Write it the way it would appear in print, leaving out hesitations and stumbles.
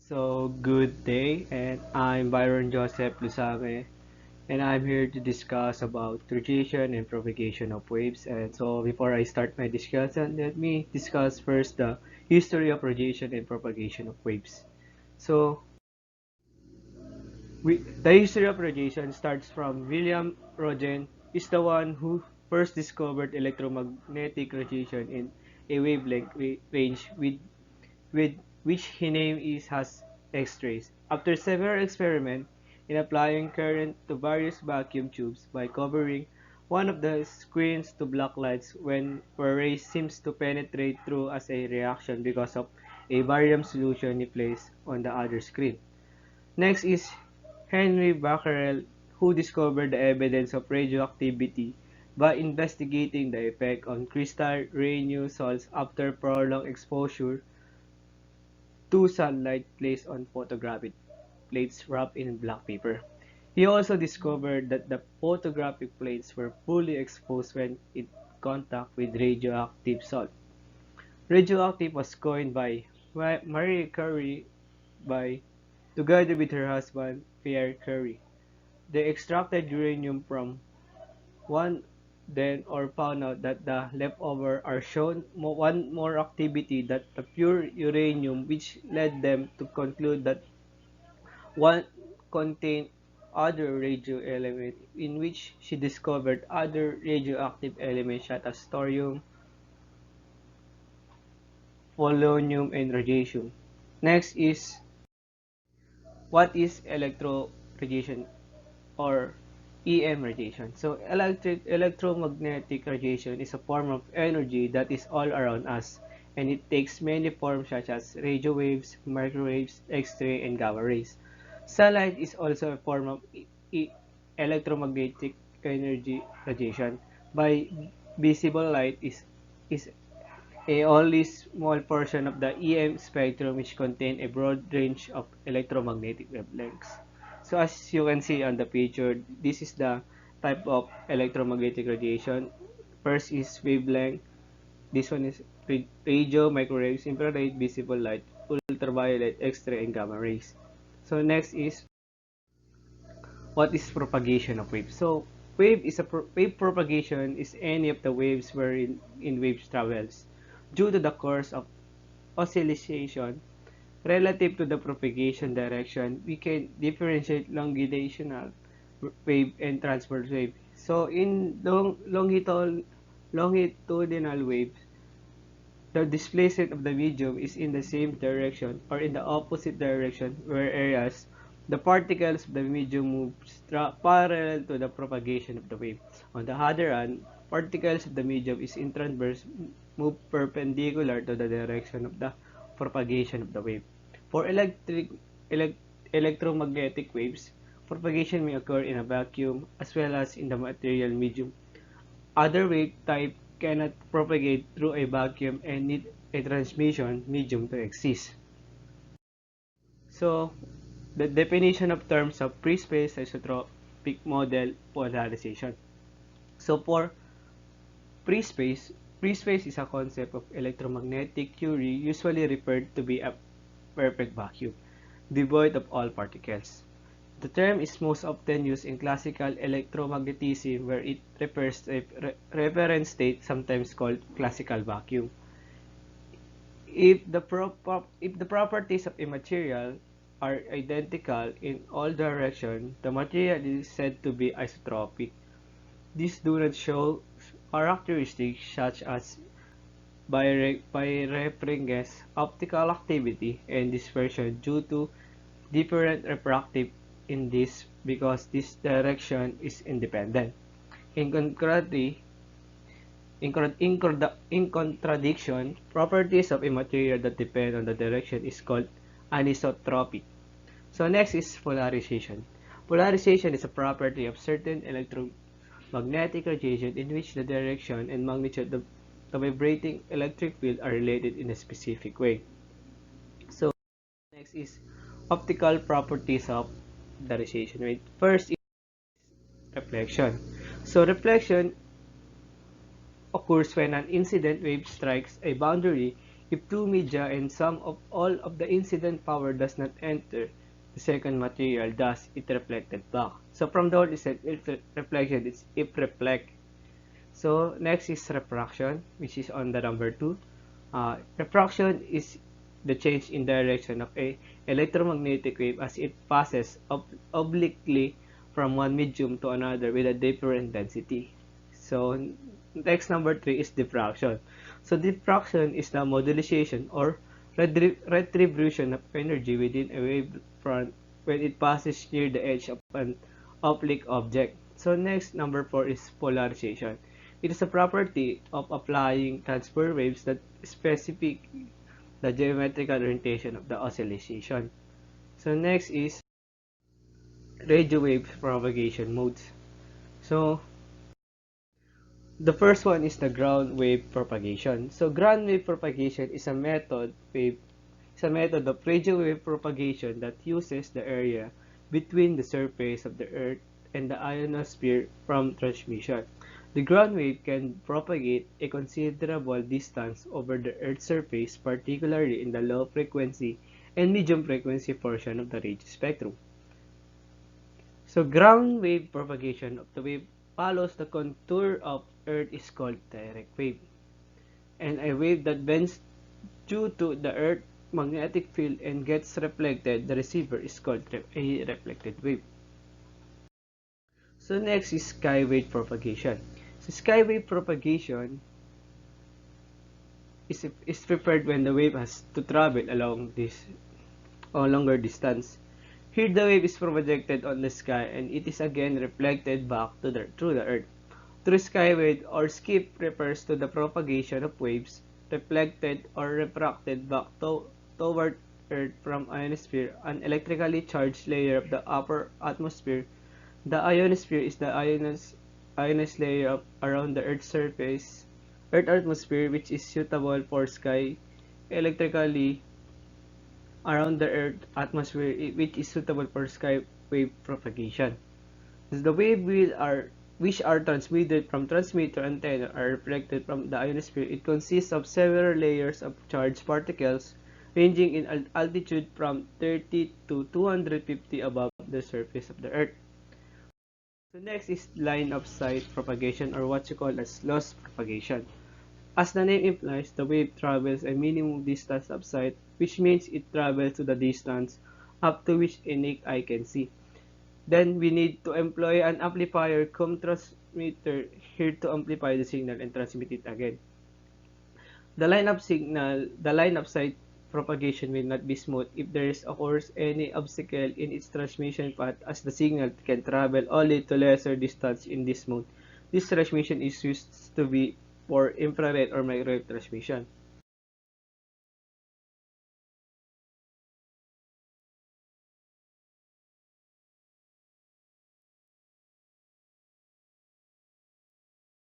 So, good day, and I'm Byron Joseph Luzame, and I'm here to discuss about radiation and propagation of waves. And so, before I start my discussion, let me discuss first the history of radiation and propagation of waves. So, the history of radiation starts from William Röntgen, is the one who first discovered electromagnetic radiation in a wavelength range with which he named is as X-rays. After several experiments in applying current to various vacuum tubes by covering one of the screens to block lights when where rays seems to penetrate through as a reaction because of a barium solution he placed on the other screen. Next is Henry Becquerel, who discovered the evidence of radioactivity by investigating the effect on crystal granules after prolonged exposure to sunlight placed on photographic plates wrapped in black paper. He also discovered that the photographic plates were fully exposed when in contact with radioactive salt. Radioactive was coined by Marie Curie by, together with her husband Pierre Curie. They extracted uranium from one then or found out that the leftover are shown one more activity than the pure uranium, which led them to conclude that one contained other radio element, in which she discovered other radioactive elements such as thorium, polonium, and radiation. Next is, what is electroradiation or EM radiation? So electromagnetic radiation is a form of energy that is all around us, and it takes many forms such as radio waves, microwaves, X-ray, and gamma rays. Sunlight is also a form of electromagnetic energy radiation. By visible light is a only small portion of the EM spectrum, which contain a broad range of electromagnetic wavelengths. So as you can see on the picture, this is the type of electromagnetic radiation. First is wavelength. This one is radio, microwaves, infrared, visible light, ultraviolet, X-ray, and gamma rays. So next is, what is propagation of waves? So wave propagation is any of the waves wherein in waves travels due to the course of oscillation relative to the propagation direction. We can differentiate longitudinal wave and transverse wave. So in longitudinal waves, the displacement of the medium is in the same direction or in the opposite direction, whereas the particles of the medium move parallel to the propagation of the wave. On the other hand, particles of the medium is in transverse move perpendicular to the direction of the propagation of the wave. For electromagnetic waves, propagation may occur in a vacuum as well as in the material medium. Other wave type cannot propagate through a vacuum and need a transmission medium to exist. So, the definition of terms of free-space isotropic model polarization. So, for free-space, free-space is a concept of electromagnetic theory usually referred to be a perfect vacuum, devoid of all particles. The term is most often used in classical electromagnetism, where it refers to a reference state sometimes called classical vacuum. If the properties of a material are identical in all directions, the material is said to be isotropic. These do not show characteristics such as birefringence, optical activity, and dispersion due to different refractive index because this direction is independent. In contrary, in contradiction, properties of a material that depend on the direction is called anisotropic. So next is polarization. Polarization is a property of certain electromagnetic radiation in which the direction and magnitude of the vibrating electric field are related in a specific way. So next is optical properties of the radiation. Right? First is reflection. So reflection occurs when an incident wave strikes a boundary if two media and some of all of the incident power does not enter the second material, thus it reflected back. So from the word itself, if reflection, it's if reflect. So next is refraction, which is on the number 2. Refraction is the change in direction of a electromagnetic wave as it passes obliquely from one medium to another with a different density. So next number 3 is diffraction. So diffraction is the modulation or retribution of energy within a wave front when it passes near the edge of an oblique object. So next number 4 is polarization. It is a property of applying transfer waves that specify the geometrical orientation of the oscillation. So next is radio wave propagation modes. So the first one is the ground wave propagation. So ground wave propagation is a method of radio wave propagation that uses the area between the surface of the Earth and the ionosphere from transmission. The ground wave can propagate a considerable distance over the Earth's surface, particularly in the low frequency and medium frequency portion of the radio spectrum. So ground wave propagation of the wave follows the contour of Earth is called direct wave. And a wave that bends due to the Earth's magnetic field and gets reflected, the receiver is called a reflected wave. So next is skywave propagation. So skywave propagation is prepared when the wave has to travel along this or longer distance. Here the wave is projected on the sky and it is again reflected back through the Earth. Through skywave or skip refers to the propagation of waves reflected or refracted back toward Earth from ionosphere, an electrically charged layer of the upper atmosphere. The ionosphere is the ionized layer around the Earth's surface, Earth atmosphere, which is suitable for sky, electrically around the Earth atmosphere, which is suitable for sky wave propagation. The which are transmitted from transmitter antenna are reflected from the ionosphere. It consists of several layers of charged particles ranging in altitude from 30 to 250 above the surface of the Earth. So next is line of sight propagation, or what you call as loss propagation. As the name implies, the wave travels a minimum distance of sight, which means it travels to the distance up to which a naked eye can see. Then we need to employ an amplifier cum transmitter here to amplify the signal and transmit it again. The line of sight propagation will not be smooth if there is occurs any obstacle in its transmission path, as the signal can travel only to lesser distance in this transmission is used to be for infrared or microwave transmission.